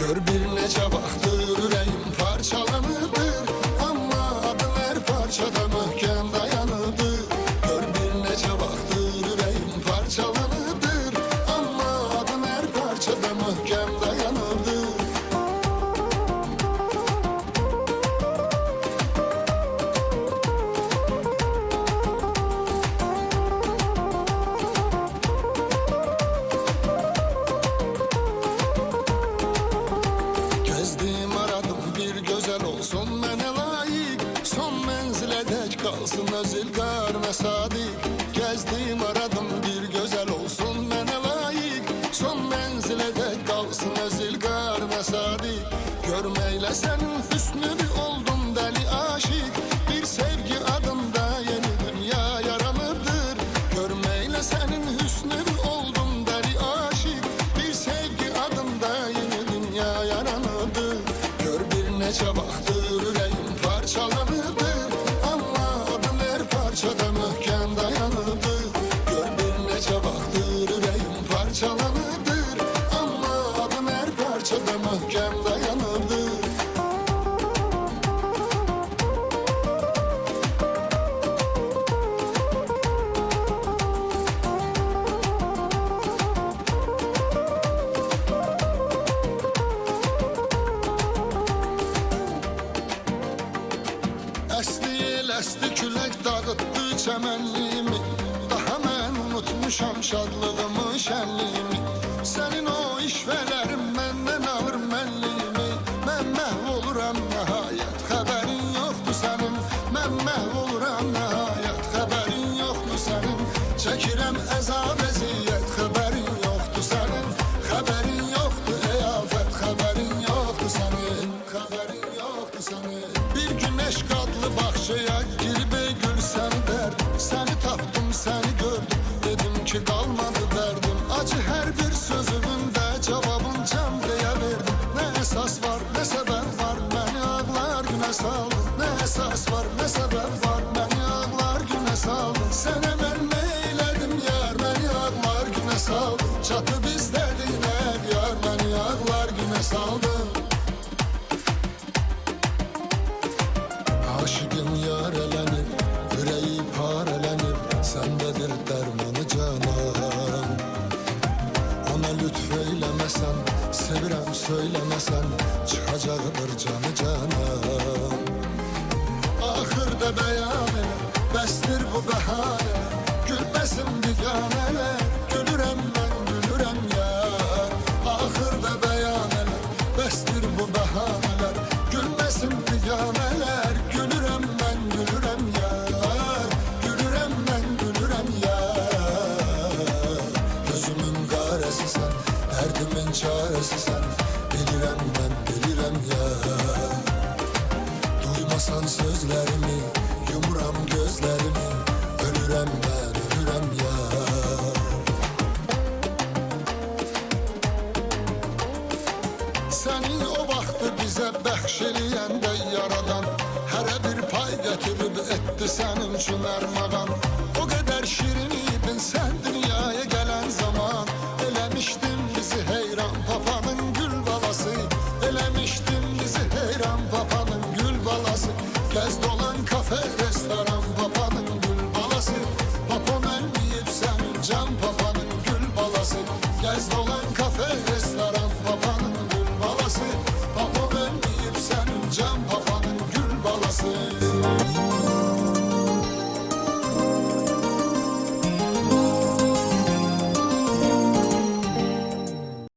Gör bir neçə vaxtdır ürəyim parçalanıdır, amma adın hər parçada möhkəm dayanıdır. Gör bir neçə vaxtdır ürəyim parçalanıdır, amma adın hər parçada möhkəm dayanıdır. Olsun mənə layiq, son mənzilə dək qalsın öz ilqar məsadik. Gəzdim aradım bir gözəl olsun mənə layiq, son mənzilə dək qalsın öz ilqar məsadik. Görməklə sənin hüsnünü oldum dəli aşiq, bir sevgi adında yeni dünya yaranırdır. Görməklə sənin hüsnünü oldum dəli aşiq, bir sevgi adında yeni dünya yaranırdır. Gör bir neçə vaxtdır ürəyim parçalanıdır, amma adın hər parçada möhkəm dayanıdır. Gör bir neçə vaxtdır ürəyim parçalanıdır, amma adın hər parçada möhkəm dayanıdır. Əsti külək dağıtdı çəmənliyimi, daha mən unutmuşam şadlığımı, şənliyimi. Sənin o işvələrin məndən alır mənliyimi, mən məhv oluram nəhayət, xəbərin yoxdur sənin. Mən məhv oluram nəhayət, xəbərin yoxdur sənin. Çəkirəm əzab əziyyət, xəbərin yoxdur sənin. Xəbərin yoxdur ey afət, xəbərin yoxdur sənin. Xəbərin yoxdur sənin. Bir güneş qadlı bağçaya girib ey gül səni dərdim, səni tapdım, səni gördüm, dedim ki qalmadı dərdim. Acı hər bir sözümündə cavabım cəm deyə verdim. Nə əsas var, nə səbəb var, məni ağlar günə saldın. Nə əsas var, nə səbəb var, məni ağlar günə saldın. Sənə mən nə eylədim yar, məni ağlar günə saldın. Çatıb istədin hər yar, məni ağlar günə saldın. Aşıqım yarələnib, ürəyi parələnib, səndədir dərmanı canan. Ona lütf eyləməsən, sevirəm söyləməsən, çıxacaqdır canı canan. Axırda bəyan elə, bəsdir bu bəhanə, gülməsin biganələr, gülürəm mən, gülürəm yar. Axırda bəyan elə, bəsdir bu bəhanələr, gülməsin biganələr, gülürəm mən, gülürəm yar. Gülürəm mən, gülürəm yar. Gözümün qarəsisən, dərdimin çarəsisən, bilirəm mən, bilirəm yar. Duymasan sözlərimi, yumuram gözlərimi, ölürəm mən, ölürəm yar. Səni o vaxtı bizə bəxş eləyəndə yaradan, hərə bir pay gətirib etdi sənin üçün ərmağan. O qədər şirin idin sən dünyaya gələn zaman, eləmişdin bizi heyran papanın gül balası, eləmişdin bizi heyran papanın gül balası. Gəz